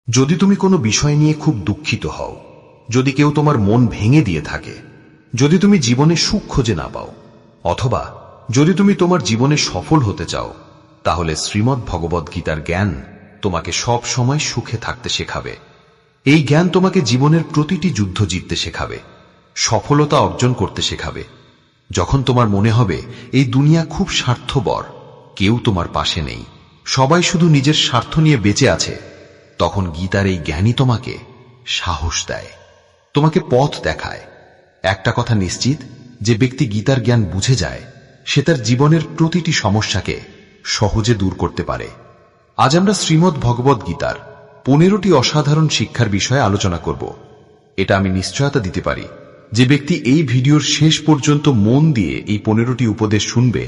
যদি তুমি কোনো বিষয় নিয়ে খুব দুঃখিত হও, যদি কেউ তোমার মন ভেঙে দিয়ে থাকে, যদি তুমি জীবনে সুখ খুঁজে না পাও, অথবা যদি তুমি তোমার জীবনে সফল হতে চাও, তাহলে শ্রীমদ্ ভগবদ গীতার জ্ঞান তোমাকে সব সময় সুখে থাকতে শেখাবে। এই জ্ঞান তোমাকে জীবনের প্রতিটি যুদ্ধ জিততে শেখাবে, সফলতা অর্জন করতে শেখাবে। যখন তোমার মনে হবে এই দুনিয়া খুব স্বার্থপর, কেউ তোমার পাশে নেই, সবাই শুধু নিজের স্বার্থ নিয়ে বেঁচে আছে, তখন গীতার এই জ্ঞানই তোমাকে সাহস দেয়, তোমাকে পথ দেখায়। একটা কথা নিশ্চিত, যে ব্যক্তি গীতার জ্ঞান বুঝে যায়, সে তার জীবনের প্রতিটি সমস্যাকে সহজে দূর করতে পারে। আজ আমরা শ্রীমদ্ ভগবদ গীতার 15টি অসাধারণ শিক্ষার বিষয়ে আলোচনা করব। এটা আমি নিশ্চয়তা দিতে পারি, যে ব্যক্তি এই ভিডিওর শেষ পর্যন্ত মন দিয়ে এই 15টি উপদেশ শুনবে,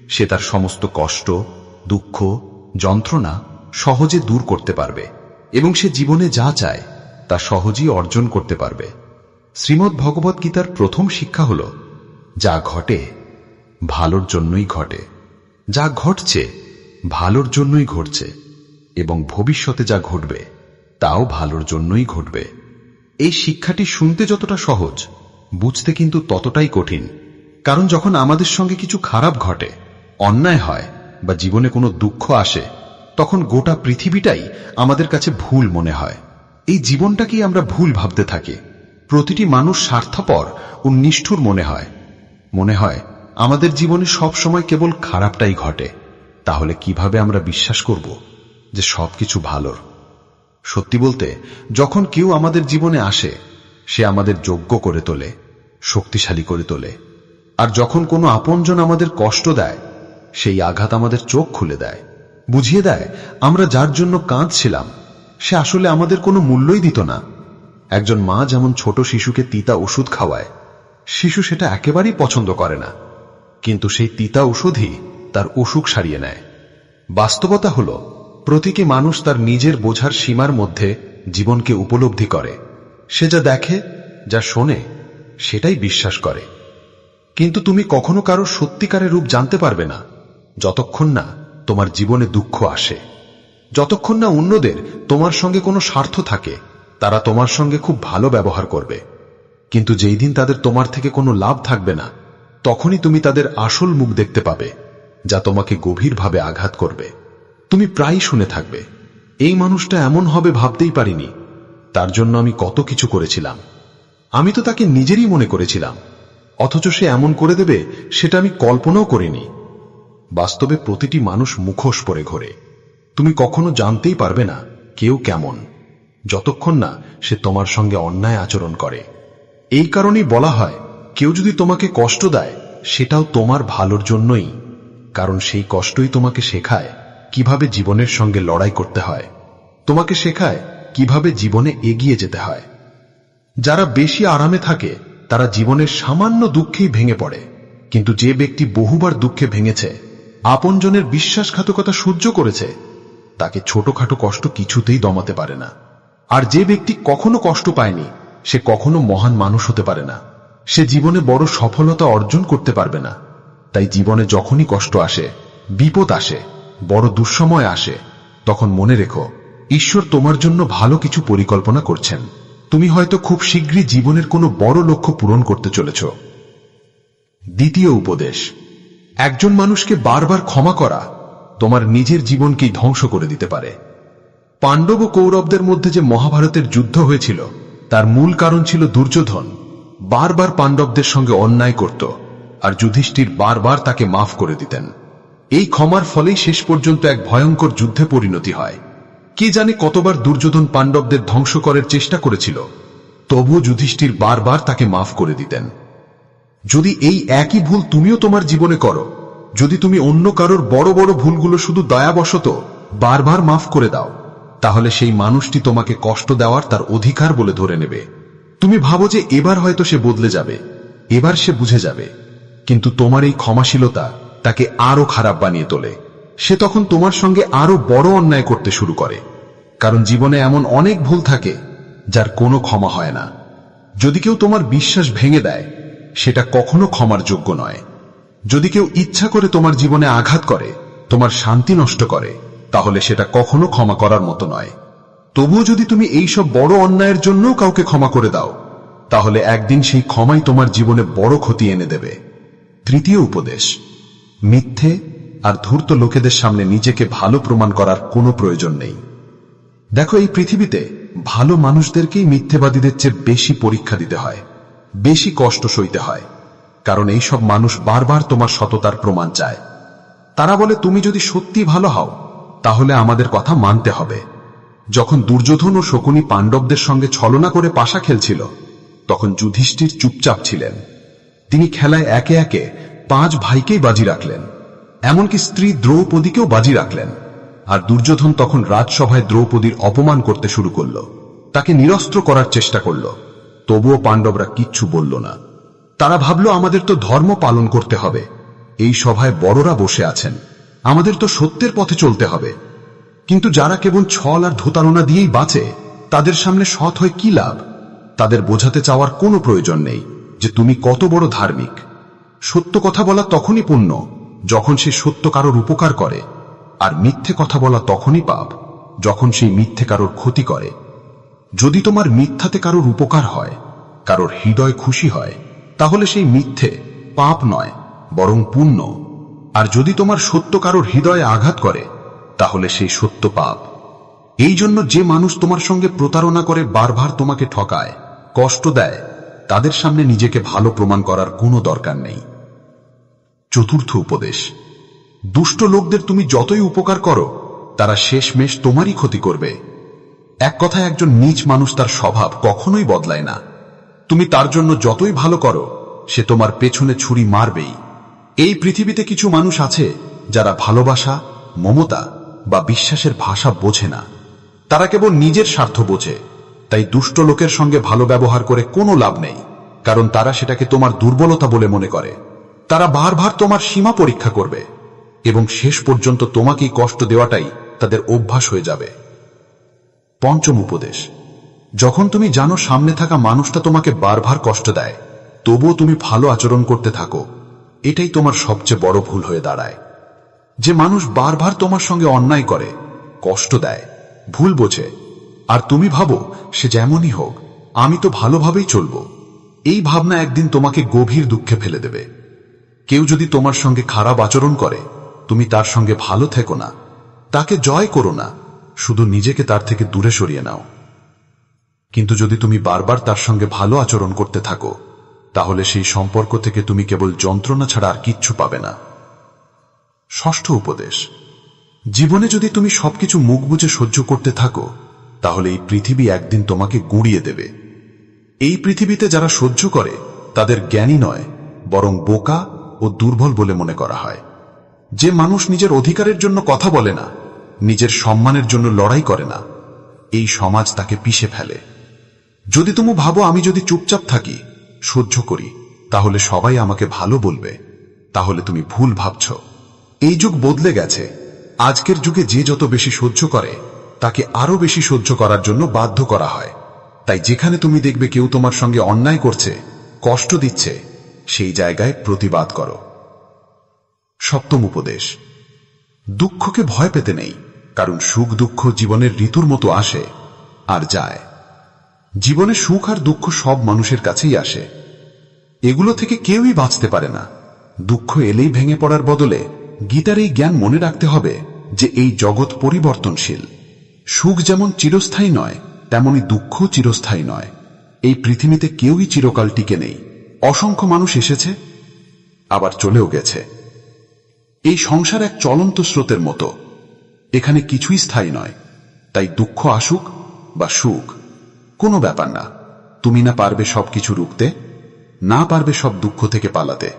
সে তার সমস্ত কষ্ট, দুঃখ, যন্ত্রণা সহজে দূর করতে পারবে এবং সে জীবনে যা চায় তা সহজেই অর্জন করতে পারবে। শ্রীমদ্ ভগবদ গীতার প্রথম শিক্ষা হল, যা ঘটে ভালোর জন্যই ঘটে, যা ঘটছে ভালোর জন্যই ঘটছে, এবং ভবিষ্যতে যা ঘটবে তাও ভালোর জন্যই ঘটবে। এই শিক্ষাটি শুনতে যতটা সহজ, বুঝতে কিন্তু ততটাই কঠিন। কারণ যখন আমাদের সঙ্গে কিছু খারাপ ঘটে, অন্যায় হয় বা জীবনে কোনো দুঃখ আসে, তখন গোটা পৃথিবীটাই আমাদের কাছে ভুল মনে হয়। এই জীবনটাকেই আমরা ভুল ভাবতে থাকি। প্রতিটি মানুষ স্বার্থপর ও নিষ্ঠুর মনে হয় আমাদের জীবনে সব সময় কেবল খারাপটাই ঘটে। তাহলে কিভাবে আমরা বিশ্বাস করব যে সবকিছু ভালোর? সত্যি বলতে, যখন কেউ আমাদের জীবনে আসে, সে আমাদের যোগ্য করে তোলে, শক্তিশালী করে তোলে। আর যখন কোনো আপনজন আমাদের কষ্ট দেয়, সেই আঘাত আমাদের চোখ খুলে দেয়, বুঝিয়ে দেয় আমরা যার জন্য কাঁদছিলাম সে আসলে আমাদের কোনো মূল্যই দিত না। একজন মা যেমন ছোট শিশুকে তিতা ওষুধ খাওয়ায়, শিশু সেটা একেবারেই পছন্দ করে না, কিন্তু সেই তিতা ওষুধই তার অসুখ সারিয়ে নেয়। বাস্তবতা হল, প্রতিটি মানুষ তার নিজের বোঝার সীমার মধ্যে জীবনকে উপলব্ধি করে। সে যা দেখে, যা শোনে, সেটাই বিশ্বাস করে। কিন্তু তুমি কখনো কারো সত্যিকারের রূপ জানতে পারবে না যতক্ষণ না তোমার জীবনে দুঃখ আসে, যতক্ষণ না অন্যদের তোমার সঙ্গে কোনো স্বার্থ থাকে। তারা তোমার সঙ্গে খুব ভালো ব্যবহার করবে, কিন্তু যেই দিন তাদের তোমার থেকে কোনো লাভ থাকবে না, তখনই তুমি তাদের আসল মুখ দেখতে পাবে, যা তোমাকে গভীরভাবে আঘাত করবে। তুমি প্রায়ই শুনে থাকবে, এই মানুষটা এমন হবে ভাবতেই পারিনি, তার জন্য আমি কত কিছু করেছিলাম, আমি তো তাকে নিজেরই মনে করেছিলাম, অথচ সে এমন করে দেবে সেটা আমি কল্পনাও করিনি। বাস্তবে প্রতিটি মানুষ মুখোশ পরে ঘোরে। তুমি কখনো জানতেই পারবে না কেউ কেমন, যতক্ষণ না সে তোমার সঙ্গে অন্যায় আচরণ করে। এই কারণেই বলা হয়, কেউ যদি তোমাকে কষ্ট দেয়, সেটাও তোমার ভালোর জন্যই। কারণ সেই কষ্টই তোমাকে শেখায় কিভাবে জীবনের সঙ্গে লড়াই করতে হয়, তোমাকে শেখায় কিভাবে জীবনে এগিয়ে যেতে হয়। যারা বেশি আরামে থাকে, তারা জীবনের সামান্য দুঃখেই ভেঙে পড়ে, কিন্তু যে ব্যক্তি বহুবার দুঃখে ভেঙেছে, আপনজনের বিশ্বাসঘাতকতা সহ্য করেছে, তাকে ছোটখাটো কষ্ট কিছুতেই দমাতে পারে না। আর যে ব্যক্তি কখনো কষ্ট পায়নি, সে কখনো মহান মানুষ হতে পারে না, সে জীবনে বড় সফলতা অর্জন করতে পারবে না। তাই জীবনে যখনই কষ্ট আসে, বিপদ আসে, বড় দুঃসময় আসে, তখন মনে রেখো, ঈশ্বর তোমার জন্য ভালো কিছু পরিকল্পনা করছেন। তুমি হয়তো খুব শীঘ্রই জীবনের কোনো বড় লক্ষ্য পূরণ করতে চলেছ। দ্বিতীয় উপদেশ, একজন মানুষকে বারবার ক্ষমা করা তোমার নিজের জীবনকেই ধ্বংস করে দিতে পারে। পাণ্ডব ও কৌরবদের মধ্যে যে মহাভারতের যুদ্ধ হয়েছিল, তার মূল কারণ ছিল দুর্যোধন বারবার পাণ্ডবদের সঙ্গে অন্যায় করত, আর যুধিষ্ঠির বারবার তাকে মাফ করে দিতেন। এই ক্ষমার ফলেই শেষ পর্যন্ত এক ভয়ঙ্কর যুদ্ধে পরিণতি হয়। কে জানে কতবার দুর্যোধন পাণ্ডবদের ধ্বংস করার চেষ্টা করেছিল, তবুও যুধিষ্ঠির বারবার তাকে মাফ করে দিতেন। যদি এই একই ভুল তুমিও তোমার জীবনে করো, যদি তুমি অন্য কারোর বড় বড় ভুলগুলো শুধু দয়াবশত বারবার মাফ করে দাও, তাহলে সেই মানুষটি তোমাকে কষ্ট দেওয়ার তার অধিকার বলে ধরে নেবে। তুমি ভাবো যে এবার হয়তো সে বদলে যাবে, এবার সে বুঝে যাবে, কিন্তু তোমার এই ক্ষমাশীলতা তাকে আরো খারাপ বানিয়ে তোলে। সে তখন তোমার সঙ্গে আরো বড় অন্যায় করতে শুরু করে। কারণ জীবনে এমন অনেক ভুল থাকে যার কোনো ক্ষমা হয় না। যদি কেউ তোমার বিশ্বাস ভেঙে দেয়, সেটা কখনো ক্ষমার যোগ্য নয়। যদি কেউ ইচ্ছা করে তোমার জীবনে আঘাত করে, তোমার শান্তি নষ্ট করে, তাহলে সেটা কখনো ক্ষমা করার মতো নয়। তবুও যদি তুমি এই সব বড় অন্যায়ের জন্য কাউকে ক্ষমা করে দাও, তাহলে একদিন সেই ক্ষমাই তোমার জীবনে বড় ক্ষতি এনে দেবে। তৃতীয় উপদেশ, মিথ্যে আর ধূর্ত লোকেদের সামনে নিজেকে ভালো প্রমাণ করার কোনো প্রয়োজন নেই। দেখো, এই পৃথিবীতে ভালো মানুষদেরকেই মিথ্যেবাদীদের চেয়ে বেশি পরীক্ষা দিতে হয়, বেশি কষ্ট সইতে হয়, কারণ এই সব মানুষ বারবার তোমার সততার প্রমাণ চায়। তারা বলে, তুমি যদি সত্যি ভালো হও তাহলে আমাদের কথা মানতে হবে। যখন দুর্যোধন ও শকুনি পাণ্ডবদের সঙ্গে ছলনা করে পাশা খেলছিল, তখন যুধিষ্ঠির চুপচাপ ছিলেন। তিনি খেলায় একে একে 5 ভাইকেই বাজি রাখলেন, এমনকি স্ত্রী দ্রৌপদীকেও বাজি রাখলেন। আর দুর্যোধন তখন রাজসভায় দ্রৌপদীর অপমান করতে শুরু করল, তাকে নিরস্ত্র করার চেষ্টা করল। তবুও পাণ্ডবরা কিচ্ছু বলল না। তারা ভাবল, আমাদের তো ধর্ম পালন করতে হবে, এই সভায় বড়রা বসে আছেন, আমাদের তো সত্যের পথে চলতে হবে। কিন্তু যারা কেবল ছল আর ধোতারণা দিয়েই বাঁচে, তাদের সামনে সৎ হয়ে কি লাভ? তাদের বোঝাতে চাওয়ার কোনো প্রয়োজন নেই যে তুমি কত বড় ধার্মিক। সত্য কথা বলা তখনই পুণ্য যখন সে সত্য কারোর উপকার করে, আর মিথ্যে কথা বলা তখনই পাপ যখন সেই মিথ্যে কারোর ক্ষতি করে। যদি তোমার মিথ্যাতে কারোর উপকার হয়, কারোর হৃদয় খুশি হয়, তাহলে সেই মিথ্যে পাপ নয়, বরং পুণ্য। আর যদি তোমার সত্য কারোর হৃদয়ে আঘাত করে, তাহলে সেই সত্য পাপ। এই জন্য যে মানুষ তোমার সঙ্গে প্রতারণা করে, বারবার তোমাকে ঠকায়, কষ্ট দেয়, তাদের সামনে নিজেকে ভালো প্রমাণ করার কোনো দরকার নেই। চতুর্থ উপদেশ, দুষ্ট লোকদের তুমি যতই উপকার করো, তারা শেষমেশ তোমারই ক্ষতি করবে। এক কথায়, একজন নীচ মানুষ তার স্বভাব কখনোই বদলায় না। তুমি তার জন্য যতই ভালো করো, সে তোমার পেছনে ছুরি মারবেই। এই পৃথিবীতে কিছু মানুষ আছে যারা ভালোবাসা, মমতা বা বিশ্বাসের ভাষা বোঝে না। তারা কেবল নিজের স্বার্থ বোঝে। তাই দুষ্ট লোকের সঙ্গে ভালো ব্যবহার করে কোনো লাভ নেই, কারণ তারা সেটাকে তোমার দুর্বলতা বলে মনে করে। তারা বারবার তোমার সীমা পরীক্ষা করবে এবং শেষ পর্যন্ত তোমাকেই কষ্ট দেওয়াটাই তাদের অভ্যাস হয়ে যাবে। পঞ্চম উপদেশ, যখন তুমি জানো সামনে থাকা মানুষটা তোমাকে বারবার কষ্ট দেয়, তবুও তুমি ভালো আচরণ করতে থাকো, এটাই তোমার সবচেয়ে বড় ভুল হয়ে দাঁড়ায়। যে মানুষ বারবার তোমার সঙ্গে অন্যায় করে, কষ্ট দেয়, ভুল বোঝে, আর তুমি ভাবো সে যেমনই হোক, আমি তো ভালোভাবেই চলব, এই ভাবনা একদিন তোমাকে গভীর দুঃখে ফেলে দেবে। কেউ যদি তোমার সঙ্গে খারাপ আচরণ করে, তুমি তার সঙ্গে ভালো থেকো না, তাকে জয় করো না, শুধু নিজেকে তার থেকে দূরে সরিয়ে নাও। কিন্তু যদি তুমি বারবার তার সঙ্গে ভালো আচরণ করতে থাকো, তাহলে সেই সম্পর্ক থেকে তুমি কেবল যন্ত্রণা ছাড়া আর কিচ্ছু পাবে না। ষষ্ঠ উপদেশ, জীবনে যদি তুমি সবকিছু মুখ বুজে সহ্য করতে থাকো, তাহলে এই পৃথিবী একদিন তোমাকে গুঁড়িয়ে দেবে। এই পৃথিবীতে যারা সহ্য করে, তাদের জ্ঞানী নয়, বরং বোকা ও দুর্বল বলে মনে করা হয়। যে মানুষ নিজের অধিকারের জন্য কথা বলে না, নিজের সম্মানের জন্য লড়াই করে না, এই সমাজ তাকে পিষে ফেলে। যদি তুমি ভাবো, আমি যদি চুপচাপ থাকি, সহ্য করি, তাহলে সবাই আমাকে ভালো বলবে, তাহলে তুমি ভুল ভাবছ। এই যুগ বদলে গেছে। আজকের যুগে যে যত বেশি সহ্য করে, তাকে আরো বেশি সহ্য করার জন্য বাধ্য করা হয়। তাই যেখানে তুমি দেখবে কেউ তোমার সঙ্গে অন্যায় করছে, কষ্ট দিচ্ছে, সেই জায়গায় প্রতিবাদ করো। সপ্তম উপদেশ, দুঃখকে ভয় পেতে নেই, কারণ সুখ দুঃখ জীবনের ঋতুর মতো আসে আর যায়। জীবনে সুখ আর দুঃখ সব মানুষের কাছেই আসে, এগুলো থেকে কেউই বাঁচতে পারে না। দুঃখ এলেই ভেঙে পড়ার বদলে গীতার এই জ্ঞান মনে রাখতে হবে যে এই জগৎ পরিবর্তনশীল। সুখ যেমন চিরস্থায়ী নয়, তেমনি দুঃখ চিরস্থায়ী নয়। এই পৃথিবীতে কেউই চিরকাল টিকে নেই। অসংখ্য মানুষ এসেছে, আবার চলেও গেছে। এই সংসার এক চলন্ত স্রোতের মতো, এখানে কিছুই স্থায়ী নয়। তাই দুঃখ আসুক বা সুখ, কোনো ব্যাপার না। তুমি না পারবে সবকিছু রুখতে, না পারবে সব দুঃখ থেকে পালাতে।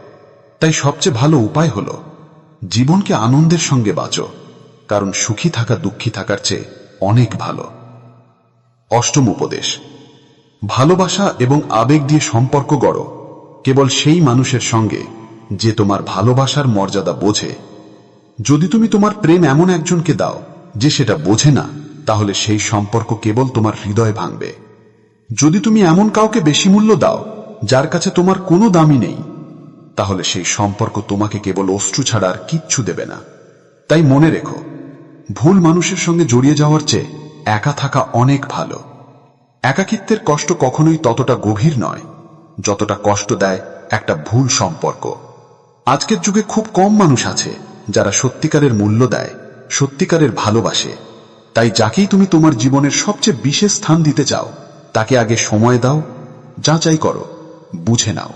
তাই সবচেয়ে ভালো উপায় হল জীবনকে আনন্দের সঙ্গে বাঁচো, কারণ সুখী থাকা দুঃখী থাকার চেয়ে অনেক ভালো। অষ্টম উপদেশ, ভালোবাসা এবং আবেগ দিয়ে সম্পর্ক গড়ো, কেবল সেই মানুষের সঙ্গে যে তোমার ভালোবাসার মর্যাদা বোঝে। যদি তুমি তোমার প্রেম এমন একজনকে দাও যে সেটা বোঝে না, তাহলে সেই সম্পর্ক কেবল তোমার হৃদয় ভাঙবে। যদি তুমি এমন কাউকে বেশি মূল্য দাও যার কাছে তোমার কোনো দামই নেই, তাহলে সেই সম্পর্ক তোমাকে কেবল অশ্রু ছাড়া আর কিচ্ছু দেবে না। তাই মনে রেখো, ভুল মানুষের সঙ্গে জড়িয়ে যাওয়ার চেয়ে একা থাকা অনেক ভালো। একাকিত্বের কষ্ট কখনোই ততটা গভীর নয় যতটা কষ্ট দেয় একটা ভুল সম্পর্ক। আজকের যুগে খুব কম মানুষ আছে যারা সত্যিকারের মূল্য দেয়, সত্যিকারের ভালোবাসে। তাই যাকেই তুমি তোমার জীবনের সবচেয়ে বিশেষ স্থান দিতে চাও তাকে আগে সময় দাও, যাচাই করো, বুঝে নাও।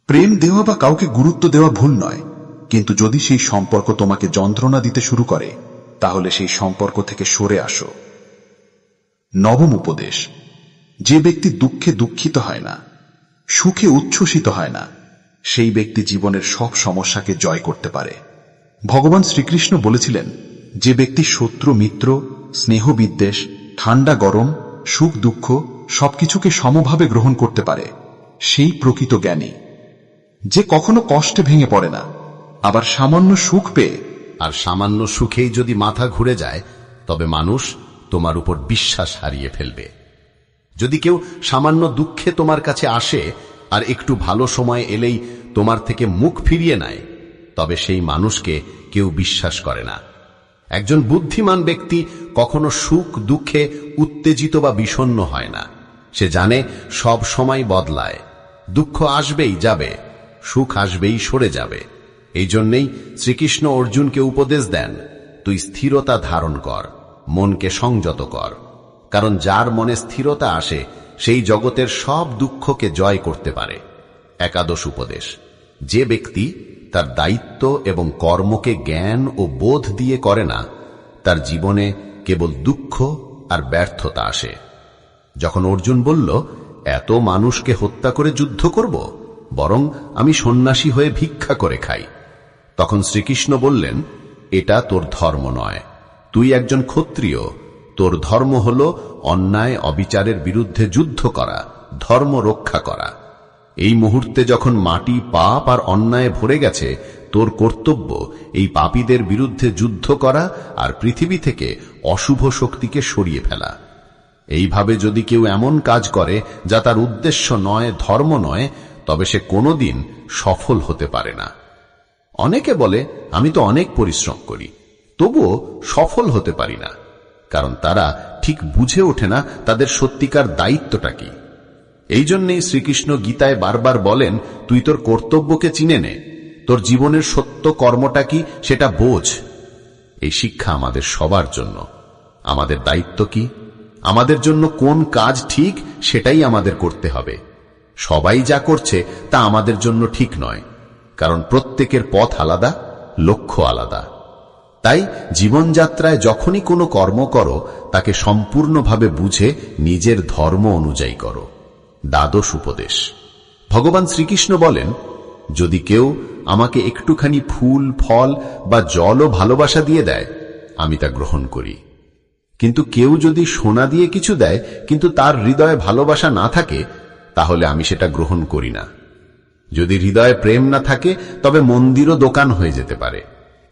প্রেম দেওয়া বা কাউকে গুরুত্ব দেওয়া ভুল নয়, কিন্তু যদি সেই সম্পর্ক তোমাকে যন্ত্রণা দিতে শুরু করে তাহলে সেই সম্পর্ক থেকে সরে আসো। নবম উপদেশ: যে ব্যক্তি দুঃখে দুঃখিত হয় না, সুখে উচ্ছ্বসিত হয় না, সেই ব্যক্তি জীবনের সব সমস্যাকে জয় করতে পারে। ভগবান শ্রীকৃষ্ণ বলেছিলেন, যে ব্যক্তি শত্রু মিত্র, স্নেহ বিদ্বেষ, ঠান্ডা গরম, সুখ দুঃখ সবকিছুকে সমভাবে গ্রহণ করতে পারে সেই প্রকৃত জ্ঞানী। যে কখনো কষ্টে ভেঙে পড়ে না, আবার সামান্য সুখ পেয়ে আর সামান্য সুখেই যদি মাথা ঘুরে যায় তবে মানুষ তোমার উপর বিশ্বাস হারিয়ে ফেলবে। যদি কেউ সামান্য দুঃখে তোমার কাছে আসে আর একটু ভালো সময় এলেই তোমার থেকে মুখ ফিরিয়ে নেয়, তবে সেই মানুষকে কেউ বিশ্বাস করে না। একজন বুদ্ধিমান ব্যক্তি কখনো সুখ দুঃখে উত্তেজিত বা বিষণ্ণ হয় না। সে জানে সব সময় বদলায়, দুঃখ আসবেই যাবে, সুখ আসবেই সরে যাবে। এই জন্যেই শ্রীকৃষ্ণ অর্জুনকে উপদেশ দেন, তুই স্থিরতা ধারণ কর, মনকে সংযত কর, কারণ যার মনে স্থিরতা আসে সেই জগতের সব দুঃখকে জয় করতে পারে। একাদশ উপদেশ: যে ব্যক্তি তার দায়িত্ব এবং কর্মকে জ্ঞান ও বোধ দিয়ে করে না, তার জীবনে কেবল দুঃখ আর ব্যর্থতা আসে। যখন অর্জুন বলল, এত মানুষকে হত্যা করে যুদ্ধ করব, বরং আমি সন্ন্যাসী হয়ে ভিক্ষা করে খাই, তখন শ্রীকৃষ্ণ বললেন, এটা তোর ধর্ম নয়। তুই একজন ক্ষত্রিয়, তোর ধর্ম হল অন্যায় অবিচারের বিরুদ্ধে যুদ্ধ করা, ধর্ম রক্ষা করা। এই মুহূর্তে যখন মাটি পাপ আর অন্যায় ভরে গেছে, তোর কর্তব্য এই পাপীদের বিরুদ্ধে যুদ্ধ করা আর পৃথিবী থেকে অশুভ শক্তিকে সরিয়ে ফেলা। এইভাবে যদি কেউ এমন কাজ করে যা তার উদ্দেশ্য নয়, ধর্ম নয়, তবে সে কোনোদিন সফল হতে পারে না। অনেকে বলে, আমি তো অনেক পরিশ্রম করি, তবুও সফল হতে পারি না, কারণ তারা ঠিক বুঝে ওঠে না তাদের সত্যিকার দায়িত্বটা কি। এই জন্যেই শ্রীকৃষ্ণ গীতায় বারবার বলেন, তুই তোর কর্তব্যকে চিনে নে, তোর জীবনের সত্য কর্মটা কি সেটা বোঝ। এই শিক্ষা আমাদের সবার জন্য। আমাদের দায়িত্ব কি, আমাদের জন্য কোন কাজ ঠিক সেটাই আমাদের করতে হবে। সবাই যা করছে তা আমাদের জন্য ঠিক নয়, কারণ প্রত্যেকের পথ আলাদা, লক্ষ্য আলাদা। তাই জীবনযাত্রায় যখনই কোনো কর্ম করো তাকে সম্পূর্ণভাবে বুঝে নিজের ধর্ম অনুযায়ী করো। দ্বাদশ উপদেশ: ভগবান শ্রীকৃষ্ণ বলেন, যদি কেউ আমাকে একটুখানি ফুল, ফল বা জল ও ভালোবাসা দিয়ে দেয়, আমি তা গ্রহণ করি। কিন্তু কেউ যদি সোনা দিয়ে কিছু দেয় কিন্তু তার হৃদয়ে ভালোবাসা না থাকে, তাহলে আমি সেটা গ্রহণ করি না। যদি হৃদয়ে প্রেম না থাকে তবে মন্দিরও দোকান হয়ে যেতে পারে,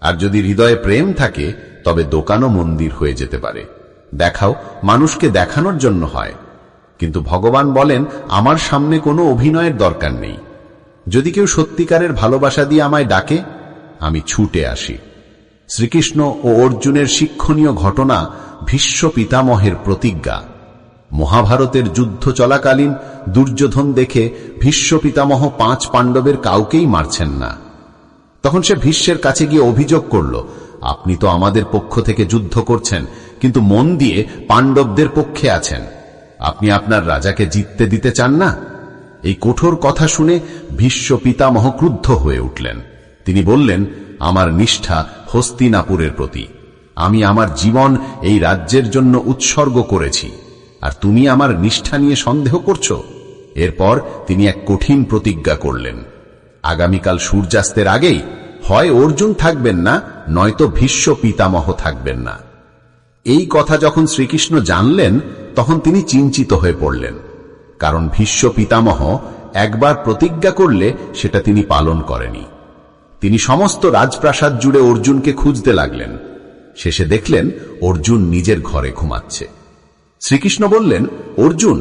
আর যদি হৃদয়ে প্রেম থাকে তবে দোকানও মন্দির হয়ে যেতে পারে। দেখাও মানুষকে দেখানোর জন্য হয়, কিন্তু ভগবান বলেন, আমার সামনে কোনো অভিনয়ের দরকার নেই। যদি কেউ সত্যিকারের ভালোবাসা দিয়ে আমায় ডাকে, আমি ছুটে আসি। শ্রীকৃষ্ণ ও অর্জুনের শিক্ষণীয় ঘটনা ভীষ্ম পিতামহের প্রতিজ্ঞা। মহাভারতের যুদ্ধ চলাকালীন দুর্যোধন দেখে ভীষ্ম পিতামহ 5 পাণ্ডবের কাউকেই মারছেন না। তখন সে ভীষ্মের কাছে গিয়ে অভিযোগ করল, আপনি তো আমাদের পক্ষ থেকে যুদ্ধ করছেন, কিন্তু মন দিয়ে পাণ্ডবদের পক্ষে আছেন। আপনি আপনার রাজাকে জিততে দিতে চান না? এই কঠোর কথা শুনে ভীষ্ম পিতামহ ক্রুদ্ধ হয়ে উঠলেন। তিনি বললেন, আমার নিষ্ঠা হস্তিনাপুরের প্রতি। আমি আমার জীবন এই রাজ্যের জন্য উৎসর্গ করেছি, আর তুমি আমার নিষ্ঠা নিয়ে সন্দেহ করছ? এরপর তিনি এক কঠিন প্রতিজ্ঞা করলেন, আগামীকাল সূর্যাস্তের আগেই হয় অর্জুন থাকবেন না, নয়তো ভীষ্ম পিতামহ থাকবেন না। এই কথা যখন শ্রীকৃষ্ণ জানলেন তখন তিনি চিন্তিত হয়ে পড়লেন, কারণ ভীষ্ম পিতামহ একবার প্রতিজ্ঞা করলে সেটা তিনি পালন করেনি। তিনি সমস্ত রাজপ্রাসাদ জুড়ে অর্জুনকে খুঁজতে লাগলেন। শেষে দেখলেন অর্জুন নিজের ঘরে ঘুমাচ্ছে। শ্রীকৃষ্ণ বললেন, অর্জুন,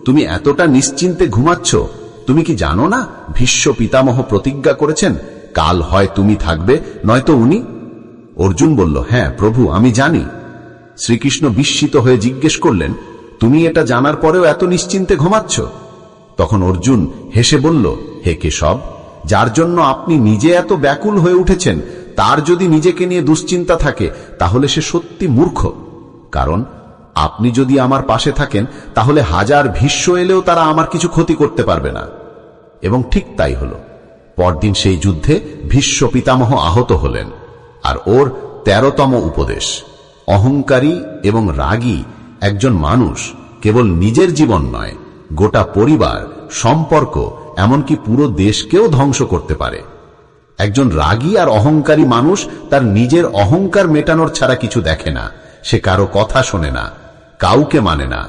তুমি এতটা নিশ্চিন্তে ঘুমাচ্ছ, তুমি কি জানো না ভীষ্ম পিতামহ প্রতিজ্ঞা করেছেন, কাল হয় তুমি থাকবে নয়তো উনি? অর্জুন বলল, হ্যাঁ প্রভু, আমি জানি। শ্রীকৃষ্ণ বিস্মিত হয়ে জিজ্ঞেস করলেন, তুমি এটা জানার পরেও এত নিশ্চিন্তে ঘুমাচ্ছ? তখন অর্জুন হেসে বলল, হে কেশব, যার জন্য আপনি নিজে এত ব্যাকুল হয়ে উঠেছেন, তার যদি নিজেকে নিয়ে দুশ্চিন্তা থাকে তাহলে সে সত্যি মূর্খ। কারণ আপনি যদি আমার পাশে থাকেন তাহলে হাজার ভীষ্ম এলেও তারা আমার কিছু ক্ষতি করতে পারবে না। এবং ঠিক তাই হল। পরদিন সেই যুদ্ধে ভীষ্ম পিতামহ আহত হলেন। আর ওর 13তম উপদেশ, অহংকারী এবং রাগী একজন মানুষ কেবল নিজের জীবন নয়, গোটা পরিবার, সম্পর্ক, এমনকি পুরো দেশকেও ধ্বংস করতে পারে। একজন রাগী আর অহংকারী মানুষ তার নিজের অহংকার মেটানোর ছাড়া কিছু দেখে না। সে কারো কথা শোনে না, কাউকে মানে না।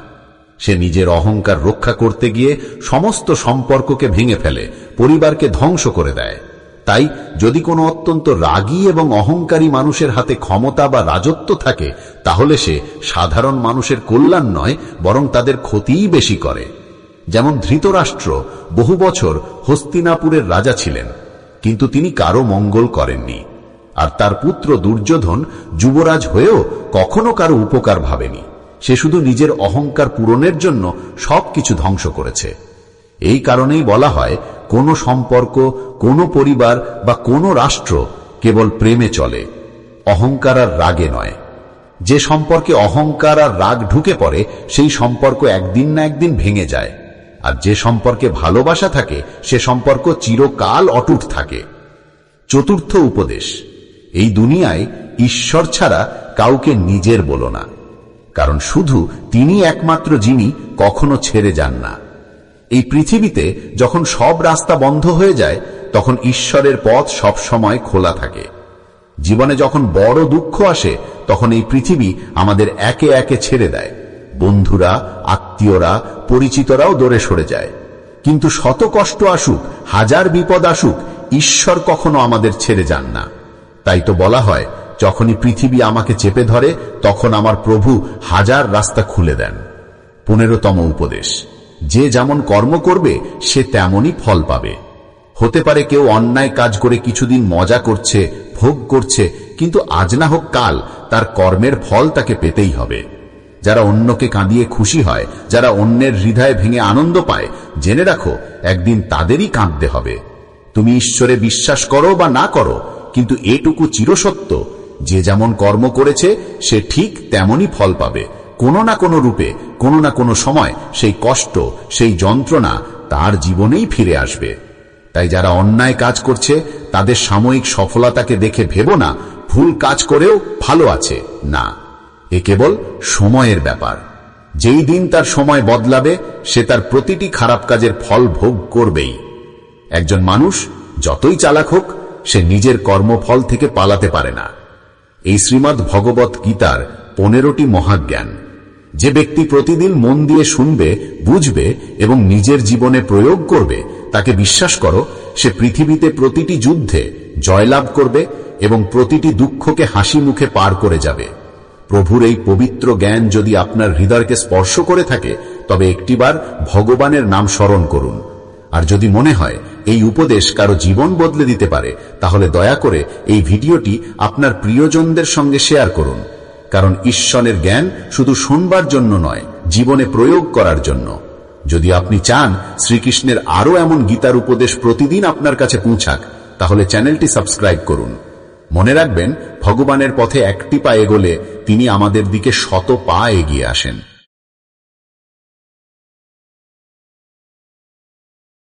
সে নিজের অহংকার রক্ষা করতে গিয়ে সমস্ত সম্পর্ককে ভেঙে ফেলে, পরিবারকে ধ্বংস করে দেয়। তাই যদি কোনো অত্যন্ত রাগী এবং অহংকারী মানুষের হাতে ক্ষমতা বা রাজত্ব থাকে, তাহলে সে সাধারণ মানুষের কল্যাণ নয়, বরং তাদের ক্ষতিই বেশি করে। যেমন ধৃতরাষ্ট্র বহু বছর হস্তিনাপুরের রাজা ছিলেন, কিন্তু তিনি কারো মঙ্গল করেননি। আর তার পুত্র দুর্যোধন যুবরাজ হয়েও কখনো কারো উপকার ভাবেনি। সে শুধু নিজের অহংকার পূরণের জন্য সবকিছু ধ্বংস করেছে। এই কারণেই বলা হয়, কোনো সম্পর্ক, কোনো পরিবার বা কোনো রাষ্ট্র কেবল প্রেমে চলে, অহংকার আর রাগে নয়। যে সম্পর্কে অহংকার আর রাগ ঢুকে পড়ে, সেই সম্পর্ক একদিন না একদিন ভেঙে যায়। আর যে সম্পর্কে ভালোবাসা থাকে, সে সম্পর্ক চিরকাল অটুট থাকে। 4র্থ উপদেশ, এই দুনিয়ায় ঈশ্বর ছাড়া কাউকে নিজের বলো না, কারণ শুধু তিনি একমাত্র যিনি কখনো ছেড়ে যান না। এই পৃথিবীতে যখন সব রাস্তা বন্ধ হয়ে যায়, তখন ঈশ্বরের পথ সব সময় খোলা থাকে। জীবনে যখন বড় দুঃখ আসে, তখন এই পৃথিবী আমাদের একে একে ছেড়ে দেয়। বন্ধুরা, আত্মীয়রা, পরিচিতরাও দূরে সরে যায়। কিন্তু শত কষ্ট আসুক, হাজার বিপদ আসুক, ঈশ্বর কখনো আমাদের ছেড়ে যান না। তাই তো বলা হয়, যখনই পৃথিবী আমাকে চেপে ধরে, তখন আমার প্রভু হাজার রাস্তা খুলে দেন। 15তম উপদেশ, যে যেমন কর্ম করবে সে তেমনই ফল পাবে। হতে পারে কেউ অন্যায় কাজ করে কিছুদিন মজা করছে, ভোগ করছে, কিন্তু আজ না হোক কাল তার কর্মের ফল তাকে পেতেই হবে। যারা অন্যকে কাঁদিয়ে খুশি হয়, যারা অন্যের হৃদয় ভেঙে আনন্দ পায়, জেনে রাখো একদিন তাদেরই কাঁদতে হবে। তুমি ঈশ্বরে বিশ্বাস করো বা না করো, কিন্তু এটুকু চিরসত্য, যে যেমন কর্ম করেছে সে ঠিক তেমনই ফল পাবে। কোনো না কোনো রূপে, কোনো না কোনো সময় সেই কষ্ট, সেই যন্ত্রণা তার জীবনেই ফিরে আসবে। তাই যারা অন্যায় কাজ করছে, তাদের সাময়িক সফলতাকে দেখে ভেবো না ভুল কাজ করেও ভালো আছে। না, এ কেবল সময়ের ব্যাপার। যেই দিন তার সময় বদলাবে, সে তার প্রতিটি খারাপ কাজের ফল ভোগ করবেই। একজন মানুষ যতই চালাক হোক, সে নিজের কর্মফল থেকে পালাতে পারে না। এই শ্রীমদ্ ভগবত গীতার 15টি মহাজ্ঞান। যে ব্যক্তি প্রতিদিন মন দিয়ে শুনবে, বুঝবে এবং নিজের জীবনে প্রয়োগ করবে, তাকে বিশ্বাস করো, সে পৃথিবীতে প্রতিটি যুদ্ধে জয়লাভ করবে এবং প্রতিটি দুঃখকে হাসি মুখে পার করে যাবে। প্রভুর এই পবিত্র জ্ঞান যদি আপনার হৃদয়কে স্পর্শ করে থাকে, তবে একটিবার ভগবানের নাম স্মরণ করুন। আর যদি মনে হয় এই উপদেশ কারো জীবন বদলে দিতে পারে, তাহলে দয়া করে এই ভিডিওটি আপনার প্রিয়জনদের সঙ্গে শেয়ার করুন। কারণ ঈশ্বরের জ্ঞান শুধু শুনবার জন্য নয়, জীবনে প্রয়োগ করার জন্য। যদি আপনি চান শ্রীকৃষ্ণের আরো এমন গীতার উপদেশ প্রতিদিন আপনার কাছে পৌঁছাক, তাহলে চ্যানেলটি সাবস্ক্রাইব করুন। মনে রাখবেন, ভগবানের পথে একটি পা এগোলে তিনি আমাদের দিকে 100 পা এগিয়ে আসেন।